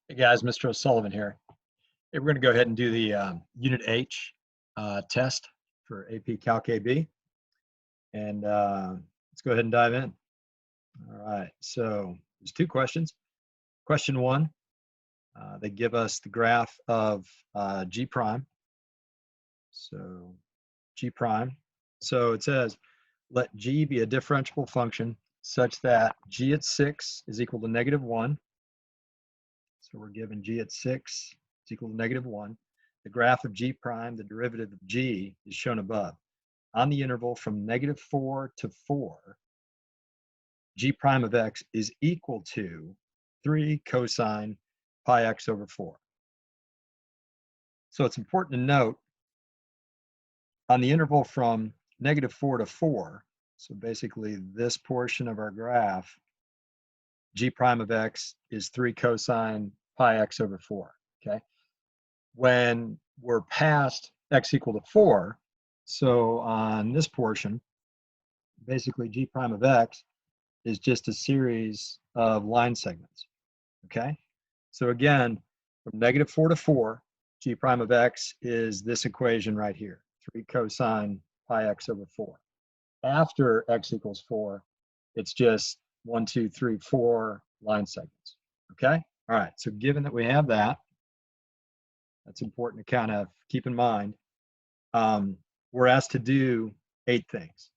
Hey guys, Mr. O'Sullivan here. Hey, we're going to go ahead and do the Unit H test for AP Calc AB, and let's go ahead and dive in. All right, so there's two questions. Question one, they give us the graph of G prime. So G prime. So it says, let G be a differentiable function such that G at 6 is equal to -1. So we're given G at 6 is equal to -1. The graph of G prime, the derivative of G, is shown above. On the interval from -4 to 4, G prime of X is equal to 3 cosine pi X over 4. So it's important to note on the interval from -4 to 4, so basically this portion of our graph, G prime of X is 3 cosine pi X over 4, okay? When we're past X equal to 4, so on this portion, basically G prime of X is just a series of line segments, okay? So again, from -4 to 4, G prime of X is this equation right here, 3 cosine pi X over 4. After X equals 4, it's just 1, 2, 3, 4 line segments, okay? All right, so given that we have that, that's important to kind of keep in mind. We're asked to do 8 things.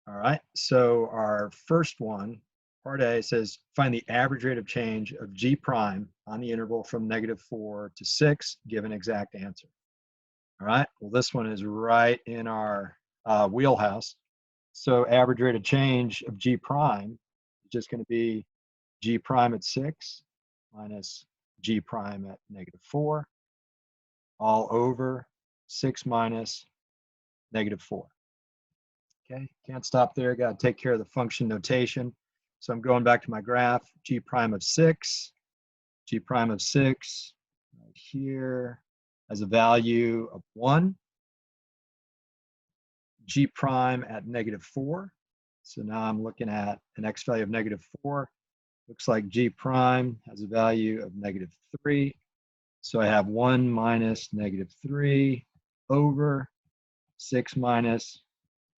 All right, so our first one, part A, says find the average rate of change of G prime on the interval from -4 to 6, give an exact answer. All right, well, this one is right in our wheelhouse. So average rate of change of G prime is just going to be G prime at 6 minus G prime at -4, all over 6 minus -4. Okay, can't stop there, got to take care of the function notation. So I'm going back to my graph, G prime of 6, G prime of 6 right here has a value of 1, G prime at -4. So now I'm looking at an X value of -4. Looks like G prime has a value of -3. So I have 1 minus -3 over 6 minus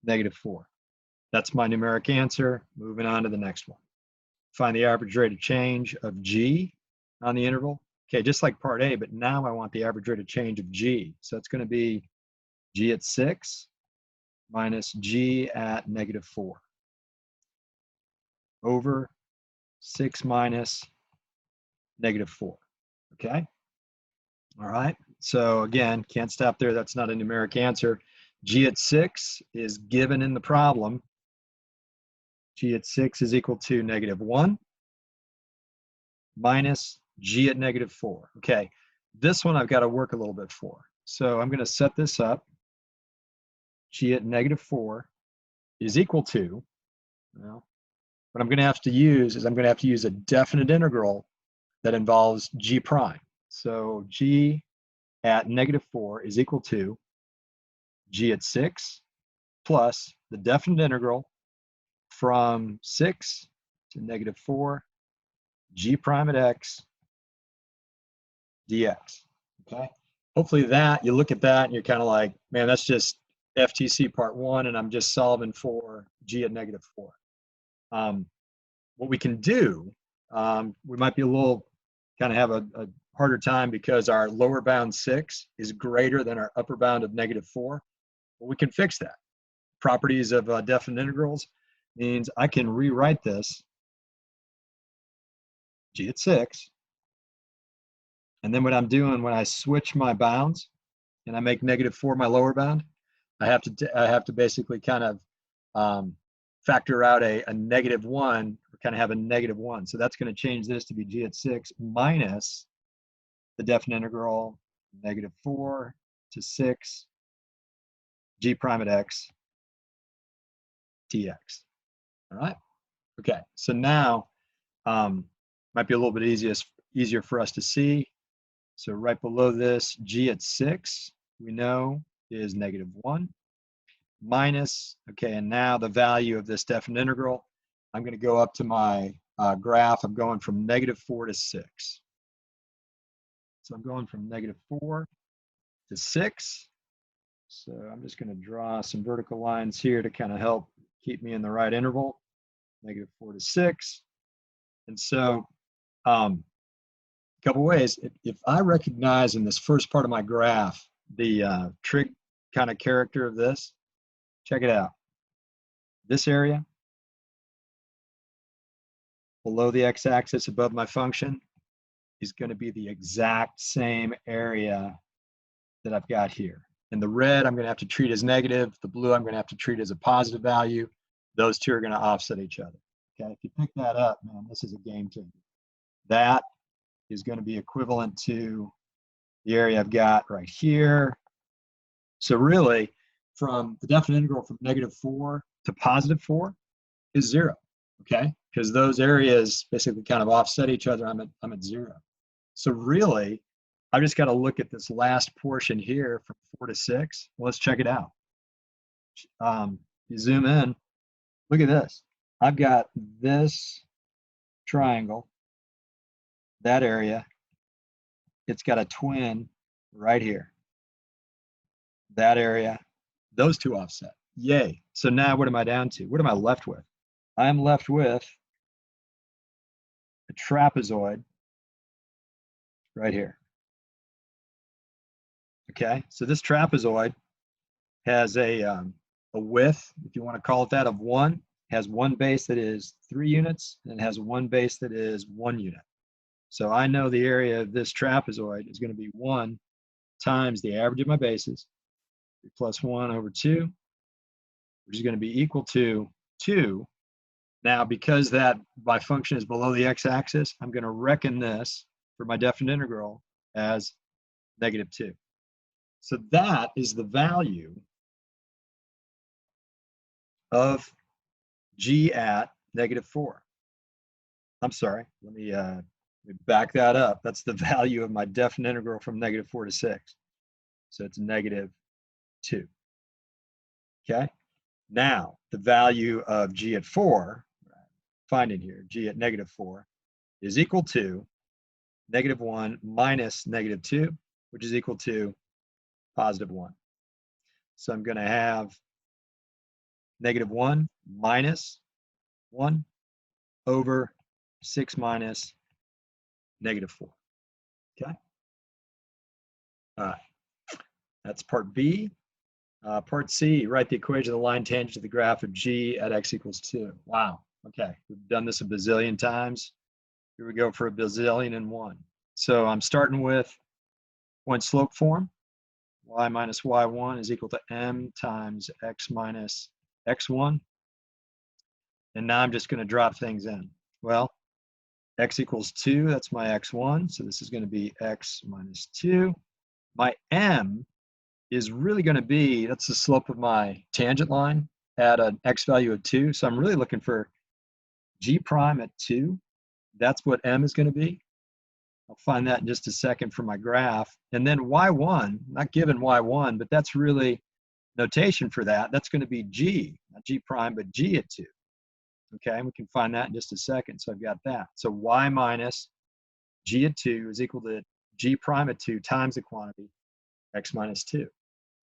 -4. That's my numeric answer. Moving on to the next one. Find the average rate of change of G on the interval. Okay, just like part A, but now I want the average rate of change of G. So it's going to be G at 6 minus G at -4 over 6 minus -4. Okay? All right. So again, can't stop there. That's not a numeric answer. G at 6 is given in the problem. G at 6 is equal to -1 minus G at -4. Okay, this one I've got to work a little bit for. So I'm going to set this up. G at -4 is equal to, well, what I'm going to have to use is I'm going to have to use a definite integral that involves G prime. So G at -4 is equal to G at 6 plus the definite integral from 6 to -4 G prime at X dx. Okay. Hopefully that you look at that and you're kind of like, man, that's just FTC part 1, and I'm just solving for G at -4. What we can do, we might be a little kind of have a harder time because our lower bound 6 is greater than our upper bound of -4. Well, we can fix that. Properties of definite integrals means I can rewrite this G at 6. And then what I'm doing when I switch my bounds and I make -4 my lower bound, I have to basically kind of factor out a -1, or kind of have a -1. So that's going to change this to be G at 6 minus the definite integral -4 to 6 G prime at X dx. All right. Okay. So now might be a little bit easier for us to see. So right below this, G at 6, we know is -1 minus, okay, and now the value of this definite integral, I'm going to go up to my graph. I'm going from -4 to 6. So I'm going from -4 to 6. So I'm just going to draw some vertical lines here to kind of help keep me in the right interval, -4 to 6. And so a couple ways. If I recognize in this first part of my graph the trig kind of character of this, check it out. This area below the x-axis above my function is going to be the exact same area that I've got here. And the red I'm going to have to treat as negative. The blue I'm going to have to treat as a positive value. Those two are going to offset each other. Okay, if you pick that up, man, this is a game changer. That is going to be equivalent to the area I've got right here. So really, from the definite integral from -4 to +4 is 0. Okay, because those areas basically kind of offset each other. I'm at 0. So really, I've just got to look at this last portion here from 4 to 6. Well, let's check it out. You zoom in, look at this. I've got this triangle, that area. It's got a twin right here. That area, those two offset. Yay. So now what am I down to? What am I left with? I'm left with a trapezoid right here. Okay, so this trapezoid has a width, if you want to call it that, of 1, has one base that is 3 units, and has one base that is 1 unit. So I know the area of this trapezoid is going to be 1 times the average of my bases, 3 plus 1 over 2, which is going to be equal to 2. Now, because that my function is below the x-axis, I'm going to reckon this for my definite integral as -2. So that is the value of g at -4. I'm sorry, let me back that up. That's the value of my definite integral from -4 to 6. So it's -2. Okay? Now, the value of g at 4, finding here, g at -4, is equal to -1 minus -2, which is equal to +1. So I'm going to have -1 minus 1 over 6 minus -4. Okay? All right. That's part B. Part C, write the equation of the line tangent to the graph of g at x equals 2. Wow. Okay. We've done this a bazillion times. Here we go for a bazillion and one. So I'm starting with point slope form. Y minus y1 is equal to m times x minus x1. And now I'm just going to drop things in. Well, x equals 2, that's my x1. So this is going to be x minus 2. My m is really going to be, that's the slope of my tangent line at an x value of 2. So I'm really looking for g prime at 2. That's what m is going to be. I'll find that in just a second for my graph. And then y1, not given y1, but that's really notation for that. That's going to be g, not g prime, but g at 2. Okay, and we can find that in just a second. So I've got that. So y minus g at 2 is equal to g prime at 2 times the quantity x minus 2.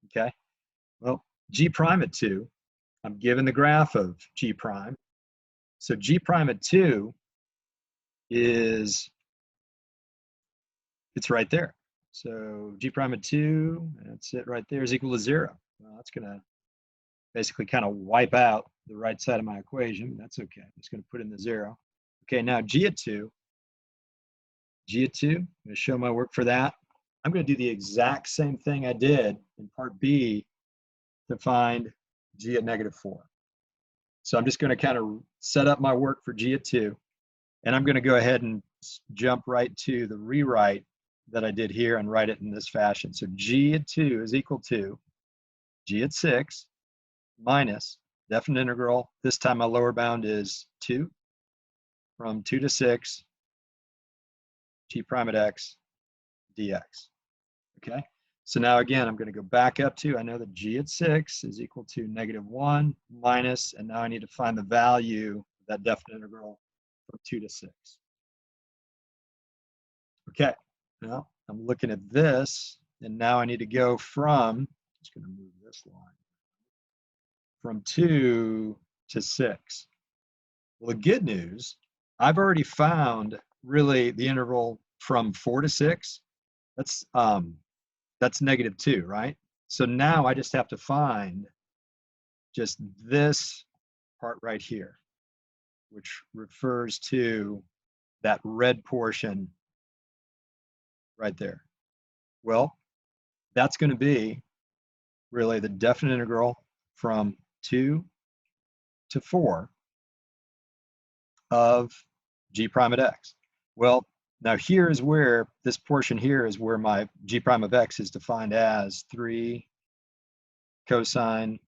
Okay, well, g prime at 2, I'm given the graph of g prime. So g prime at 2 is, it's right there. So g prime at 2, that's it right there, is equal to 0. Well, that's going to basically kind of wipe out the right side of my equation. That's okay. I'm just going to put in the 0. Okay, now g at 2. G at 2, I'm going to show my work for that. I'm going to do the exact same thing I did in part B to find g at -4. So I'm just going to kind of set up my work for g at 2. And I'm going to go ahead and jump right to the rewrite that I did here and write it in this fashion. So g at 2 is equal to g at 6 minus definite integral. This time my lower bound is 2 from 2 to 6 g prime at x dx. Okay, so now again I'm going to go back up to, I know that g at 6 is equal to -1 minus, and now I need to find the value of that definite integral from 2 to 6. Okay, well, I'm looking at this, and now I need to go from, just going to move this line, from 2 to 6. Well, the good news, I've already found really the interval from 4 to 6. That's -2, right? So now I just have to find just this part right here, which refers to that red portion right there. Well, that's going to be really the definite integral from 2 to 4 of g prime at x. Well, now here is where this portion here is where my g prime of x is defined as 3 cosine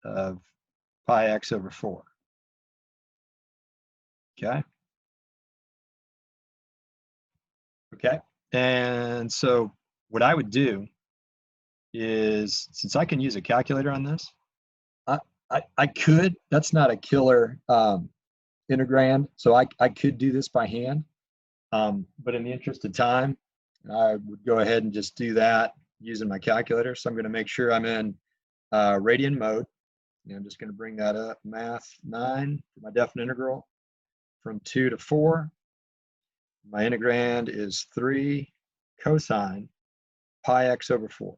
of pi x over 4. Okay. Okay. And so what I would do is, since I can use a calculator on this, I could, that's not a killer integrand, so I could do this by hand. But in the interest of time, I would go ahead and just do that using my calculator. So I'm going to make sure I'm in radian mode. And I'm just going to bring that up, math 9 for my definite integral from 2 to 4. My integrand is 3 cosine pi x over 4.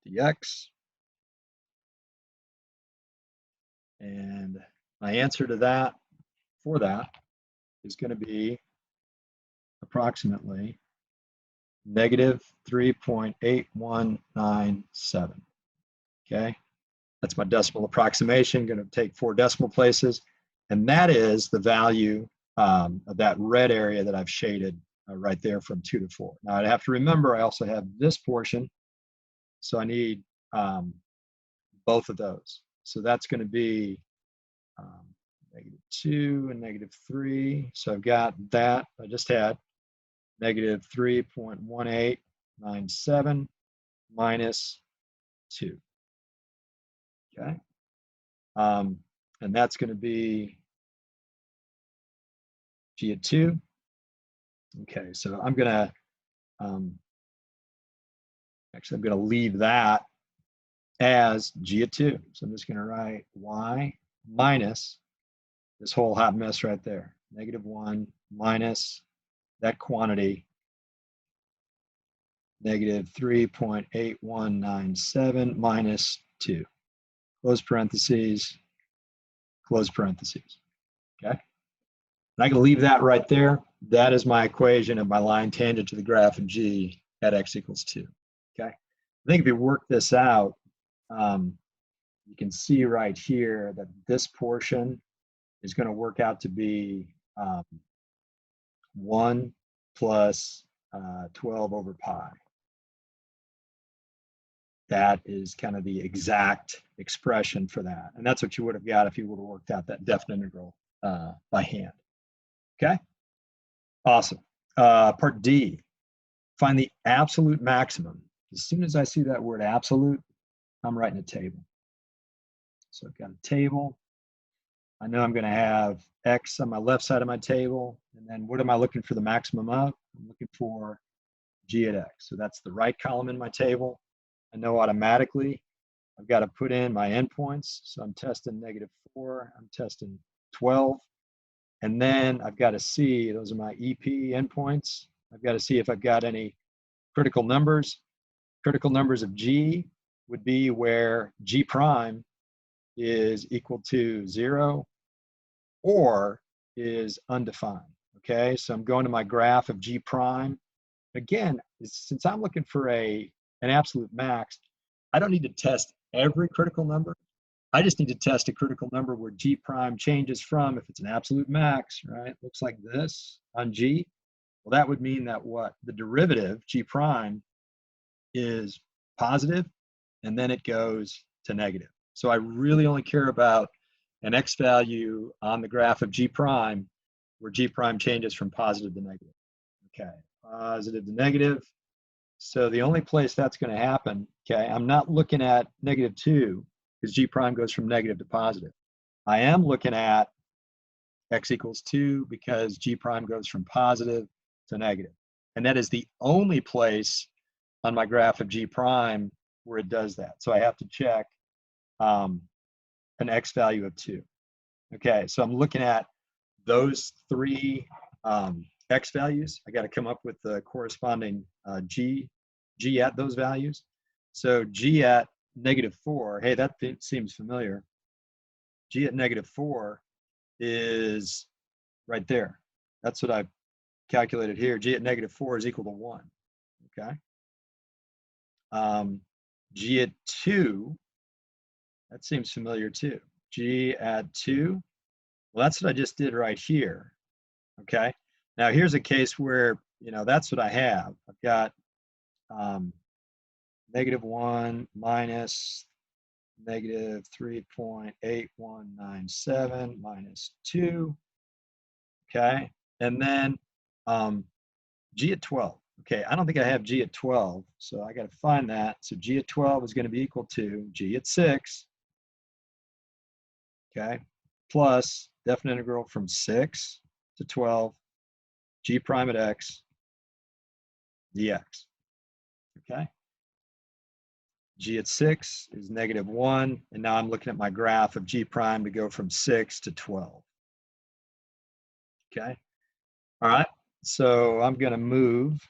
dx. And my answer to that, for that, is going to be approximately -3.8197. Okay, that's my decimal approximation. Going to take 4 decimal places, and that is the value of that red area that I've shaded right there from 2 to 4. Now I have to remember I also have this portion, so I need both of those. So that's going to be -2 and -3. So I've got that I just had, -3.1897 minus 2. Okay. And that's going to be g of 2. Okay, so I'm going to actually I'm going to leave that as g of 2. So I'm just going to write y minus this whole hot mess right there, -1 minus that quantity, -3.8197 minus 2. Close parentheses, close parentheses. Okay. And I can leave that right there. That is my equation of my line tangent to the graph of g at x equals 2. Okay. I think if you work this out, you can see right here that this portion is going to work out to be 1 plus 12 over pi. That is kind of the exact expression for that. And that's what you would have got if you would have worked out that definite integral by hand. Okay? Awesome. Part D, find the absolute maximum. As soon as I see that word absolute, I'm writing a table. So I've got a table. I know I'm going to have x on my left side of my table. And then what am I looking for the maximum of? I'm looking for g at x. So that's the right column in my table. I know automatically I've got to put in my endpoints. So I'm testing -4, I'm testing 12. And then I've got to see, those are my EP endpoints. I've got to see if I've got any critical numbers. Critical numbers of g would be where g prime is equal to 0 or is undefined. Okay, so I'm going to my graph of g prime. Again, since I'm looking for an absolute max, I don't need to test every critical number. I just need to test a critical number where g prime changes from, if it's an absolute max, right? Looks like this on g. Well, that would mean that what? The derivative, g prime, is positive, and then it goes to negative. So I really only care about an x value on the graph of g prime where g prime changes from positive to negative. Okay, positive to negative. So the only place that's going to happen, okay, I'm not looking at -2 because g prime goes from negative to positive. I am looking at x equals 2 because g prime goes from positive to negative. And that is the only place on my graph of g prime where it does that. So I have to check an x value of 2. Okay, so I'm looking at those three x values. I got to come up with the corresponding g at those values. So g at -4, hey, that seems familiar. G at -4 is right there. That's what I've calculated here. G at -4 is equal to 1. Okay. G at 2, that seems familiar too. G at 2, well, that's what I just did right here. Okay. Now here's a case where, you know, that's what I have. I've got -1 minus -3.8197 minus 2. Okay. And then G at 12. Okay, I don't think I have G at 12, so I got to find that. So G at 12 is going to be equal to G at 6, okay, plus definite integral from 6 to 12, G prime at x dx, okay? G at 6 is -1, and now I'm looking at my graph of G prime to go from 6 to 12, okay? All right, so I'm going to move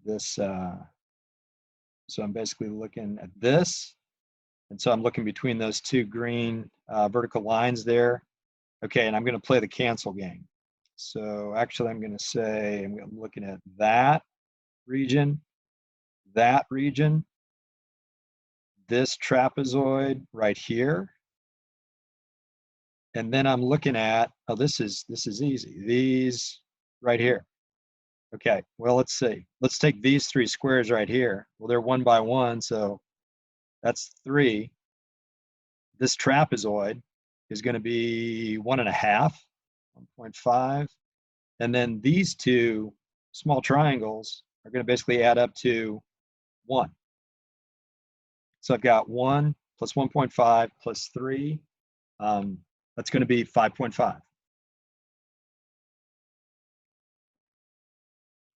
this, so I'm basically looking at this. And so I'm looking between those two green vertical lines there. Okay, and I'm going to play the cancel game. So actually, I'm going to say I'm looking at that region, this trapezoid right here, and then I'm looking at, oh, this is easy. These right here. Okay, well, let's see. Let's take these three squares right here. Well, they're 1 by 1, so that's 3. This trapezoid is going to be 1.5, 1.5. And then these two small triangles are going to basically add up to 1. So I've got 1 plus 1.5 plus 3. That's going to be 5.5.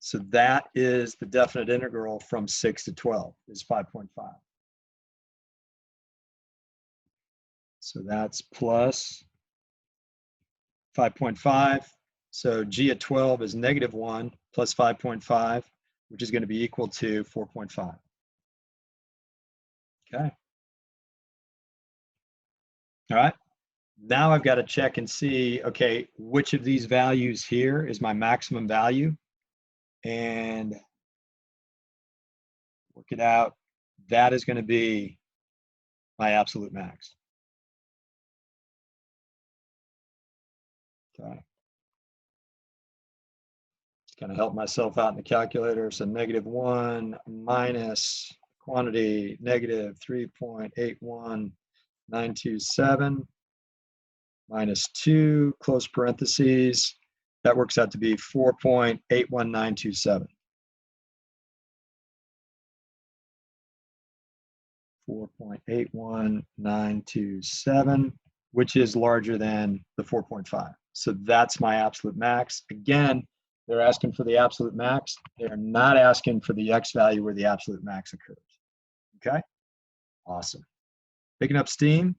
So that is the definite integral from 6 to 12 is 5.5. So that's plus 5.5. So G at 12 is -1 plus 5.5, which is going to be equal to 4.5. Okay. All right. Now I've got to check and see, okay, which of these values here is my maximum value, and work it out. That is going to be my absolute max. Okay. Just kind of help myself out in the calculator. So -1 minus quantity -3.81927 minus 2, close parentheses. That works out to be 4.81927. 4.81927, which is larger than the 4.5. So that's my absolute max. Again, they're asking for the absolute max. They're not asking for the x value where the absolute max occurs. Okay? Awesome. Picking up steam.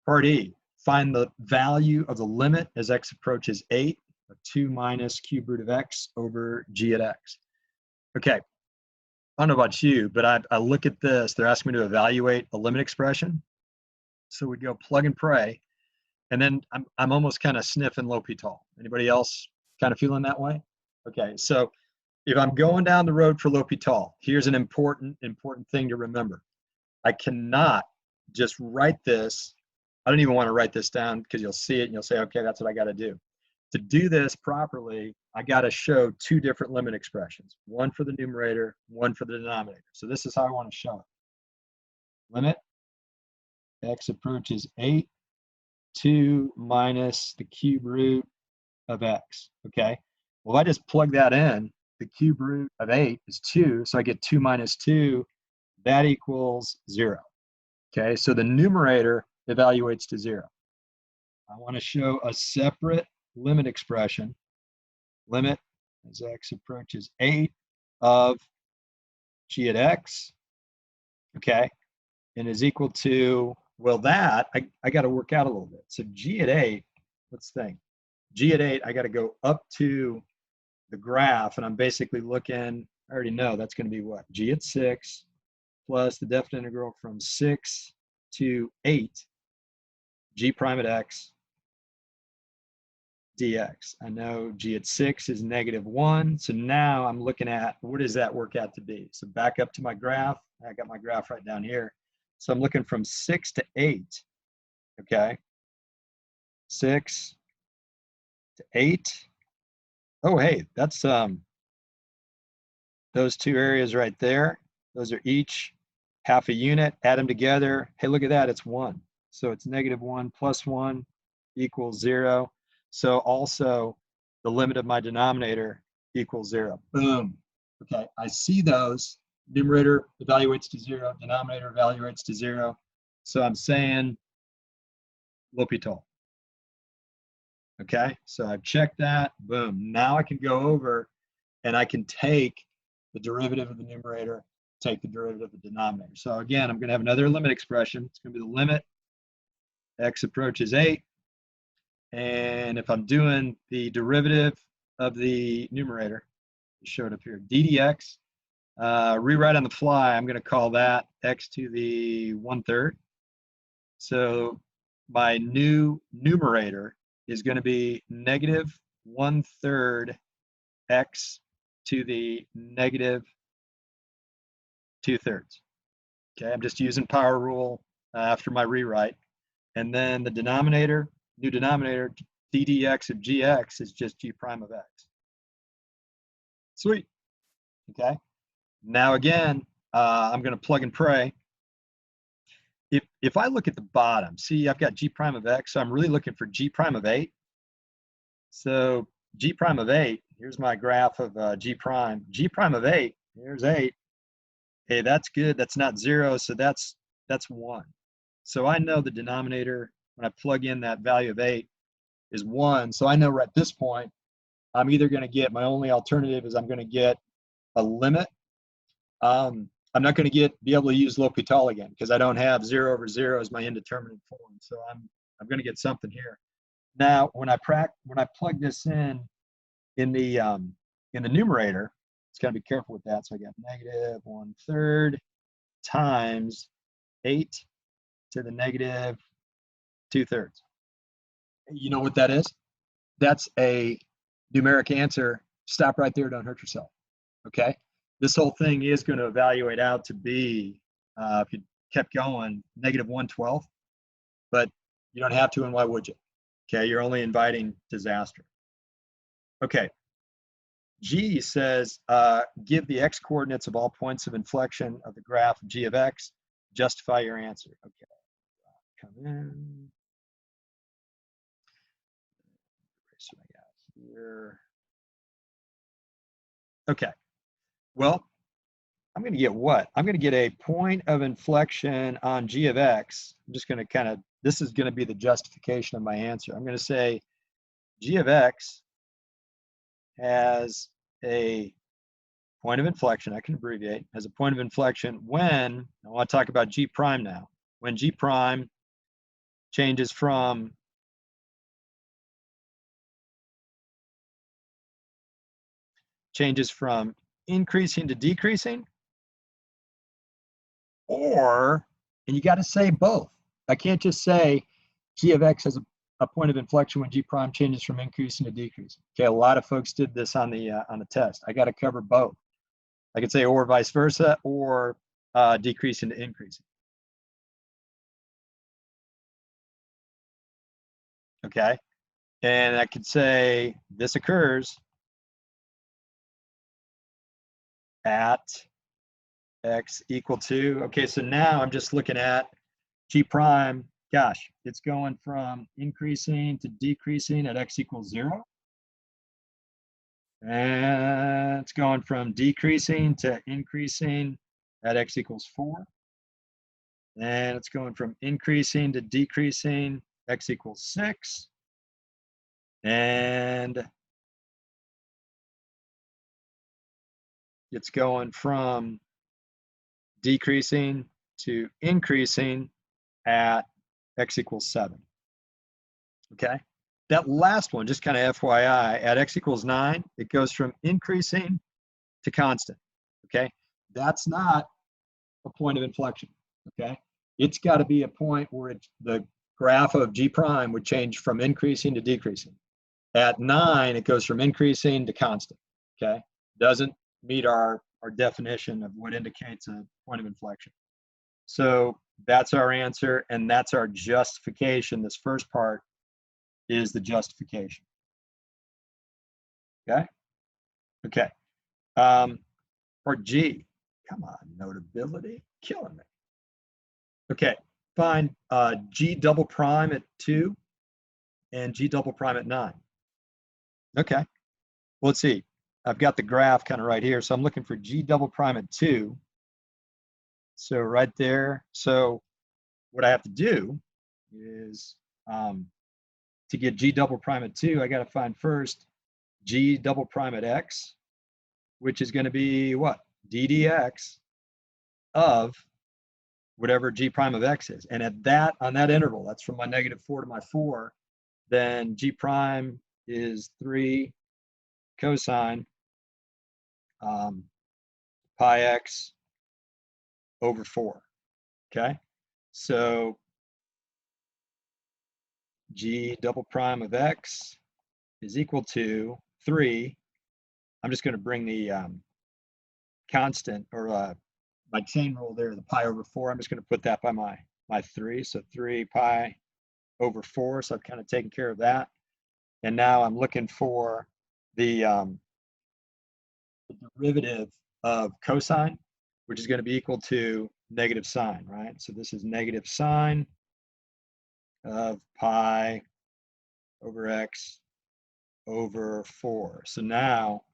Part E, find the value of the limit as x approaches 8 of 2 minus cube root of x over g at x. Okay, I don't know about you, but I look at this. They're asking me to evaluate a limit expression. So we go plug and pray. And then I'm almost kind of sniffing L'Hopital. Anybody else kind of feeling that way? Okay, so if I'm going down the road for L'Hopital, here's an important thing to remember. I cannot just write this. I don't even want to write this down because you'll see it and you'll say, okay, that's what I got to do. To do this properly, I got to show two different limit expressions, one for the numerator, one for the denominator. So this is how I want to show it. Limit x approaches 8, 2 minus the cube root of x, okay? Well, if I just plug that in, the cube root of 8 is 2, so I get 2 minus 2, that equals 0. Okay, so the numerator evaluates to 0. I want to show a separate limit expression. Limit as x approaches 8 of g at x, okay, and is equal to, well, that, I got to work out a little bit. So g at 8, let's think. G at 8, I got to go up to the graph, and I'm basically looking, I already know that's going to be what? G at 6 plus the definite integral from 6 to 8, g prime at x dx. I know g at 6 is -1, so now I'm looking at what does that work out to be? So back up to my graph. I got my graph right down here. So I'm looking from 6 to 8, okay? 6 to 8. Oh, hey, that's those two areas right there. Those are each half a unit. Add them together. Hey, look at that, it's 1. So it's -1 plus 1 equals 0. So also the limit of my denominator equals 0. Boom. Okay, I see those. Numerator evaluates to 0, denominator evaluates to 0. So I'm saying L'Hopital. Okay, so I've checked that. Boom. Now I can go over and I can take the derivative of the numerator, take the derivative of the denominator. So again, I'm going to have another limit expression. It's going to be the limit x approaches 8. And if I'm doing the derivative of the numerator, it showed up here, ddx, rewrite on the fly, I'm going to call that x to the 1/3. So my new numerator is going to be -1/3 x to the -2/3. Okay, I'm just using power rule after my rewrite. And then the denominator, new denominator, ddx of gx is just g prime of x. Sweet. Okay. Now again, I'm going to plug and pray. If I look at the bottom, see, I've got g prime of x, so I'm really looking for g prime of 8. So g prime of 8, here's my graph of g prime. G prime of 8, here's 8. Hey, that's good. That's not 0, so that's 1. So I know the denominator, when I plug in that value of 8, is 1. So I know at this point, I'm either going to get, my only alternative is I'm going to get a limit. I'm not going to be able to use L'Hopital again because I don't have 0 over 0 as my indeterminate form. So I'm going to get something here. Now, when I plug this in the numerator, it's got to be careful with that. So I got -1/3 times 8 to the -2/3. You know what that is? That's a numeric answer. Stop right there. Don't hurt yourself. Okay. This whole thing is going to evaluate out to be, if you kept going, -1/12. But you don't have to, and why would you? Okay. You're only inviting disaster. Okay. G says, give the x coordinates of all points of inflection of the graph of g of x. Justify your answer. Okay. Come in. So I got here. Okay. Well, I'm going to get what? I'm going to get a point of inflection on g of x. I'm just going to this is going to be the justification of my answer. I'm going to say g of x has a point of inflection. I can abbreviate, has a point of inflection when, I want to talk about g prime now, when g prime changes from increasing to decreasing, or, and you got to say both. I can't just say g of x has a point of inflection when g prime changes from increasing to decreasing. Okay, a lot of folks did this on the test. I got to cover both. I could say or vice versa, or decreasing to increasing. Okay, and I could say this occurs at x equal to, okay, so now I'm just looking at g prime. Gosh, it's going from increasing to decreasing at x equals 0. And it's going from decreasing to increasing at x equals 4. And it's going from increasing to decreasing, x equals 6. And it's going from decreasing to increasing at x equals 7. Okay? That last one, just kind of FYI, at x equals 9, it goes from increasing to constant. Okay? That's not a point of inflection. Okay? It's got to be a point where the graph of g prime would change from increasing to decreasing. At 9, it goes from increasing to constant. Okay? Doesn't meet our definition of what indicates a point of inflection. So that's our answer, and that's our justification. This first part is the justification. Okay? Okay. Part G. Come on, notability. Killing me. Okay. Find G double prime at 2 and G double prime at 9. Okay. Well, let's see. I've got the graph kind of right here. So I'm looking for G double prime at 2. So right there. So what I have to do is to get G double prime at 2, I got to find first G double prime at x, which is going to be what? ddx of whatever G prime of x is. And at that, on that interval, that's from my -4 to my 4, then G prime is 3 cosine pi x over 4. Okay? So G double prime of x is equal to 3. I'm just going to bring the constant, or my chain rule there, the pi over 4. I'm just going to put that by my 3. So 3 pi over 4. So I've kind of taken care of that. And now I'm looking for the derivative of cosine, which is going to be equal to negative sine, right? So this is negative sine of pi over x over 4. So now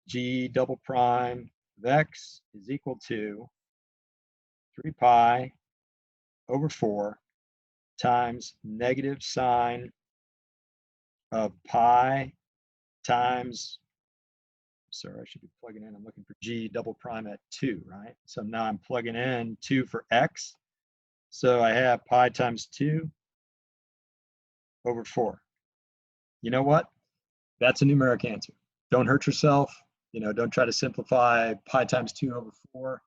G double prime of x is equal to 3 pi over 4 times negative sine of pi times, sorry, I should be plugging in, I'm looking for G double prime at 2, right? So now I'm plugging in 2 for x. So I have pi times 2 over 4. You know what? That's a numeric answer. Don't hurt yourself. You know, don't try to simplify pi times 2 over 4.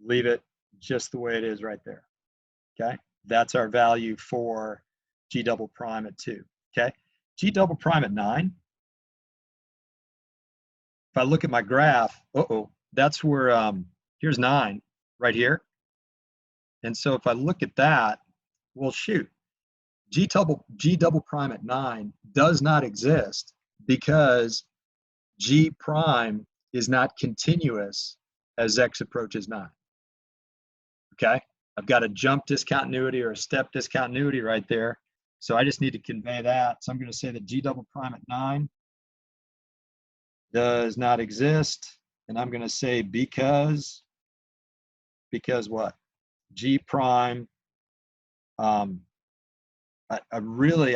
Leave it just the way it is right there. Okay? That's our value for G double prime at 2. Okay? G double prime at 9. If I look at my graph, that's where, here's 9 right here. And so if I look at that, well, shoot, G double prime at 9 does not exist because G prime is not continuous as x approaches 9. Okay? I've got a jump discontinuity or a step discontinuity right there. So I just need to convey that. So I'm going to say that G double prime at 9 does not exist. And I'm going to say because what? G prime, I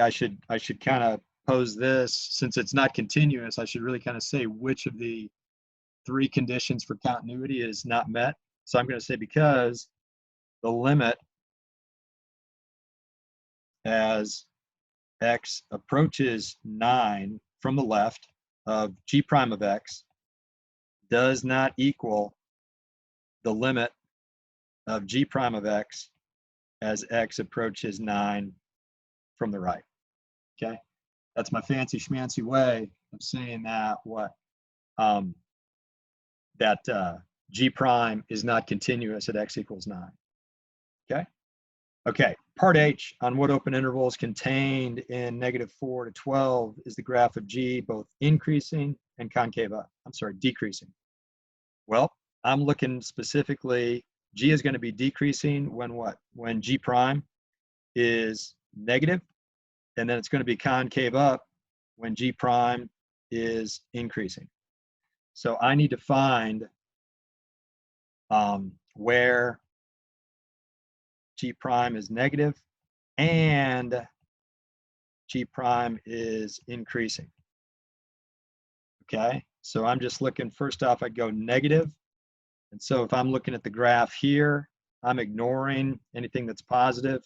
should kind of pose this, since it's not continuous, I should really kind of say which of the 3 conditions for continuity is not met. So I'm going to say because the limit as x approaches 9 from the left of G prime of x does not equal the limit of G prime of x as x approaches 9 from the right. Okay? That's my fancy schmancy way of saying that G prime is not continuous at x equals 9. Okay? Okay, part H, on what open intervals contained in -4 to 12 is the graph of G both increasing and concave up? I'm sorry, decreasing. Well, I'm looking specifically, G is going to be decreasing when what? When G prime is negative, and then it's going to be concave up when G prime is increasing. So I need to find where G prime is negative, and G prime is increasing. Okay, so I'm just looking, first off, I go negative. And so if I'm looking at the graph here, I'm ignoring anything that's positive,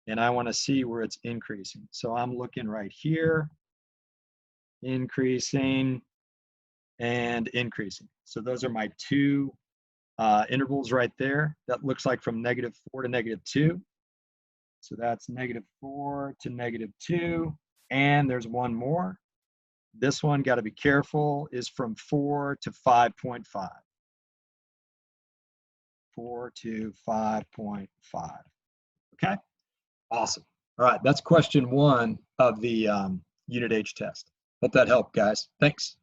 and I want to see where it's increasing. So I'm looking right here, increasing and increasing. So those are my two intervals right there. That looks like from -4 to -2. So that's -4 to -2. And there's one more. This one, got to be careful, is from 4 to 5.5. 4 to 5.5. Okay, awesome. All right, that's question 1 of the Unit H test. Hope that helped, guys. Thanks.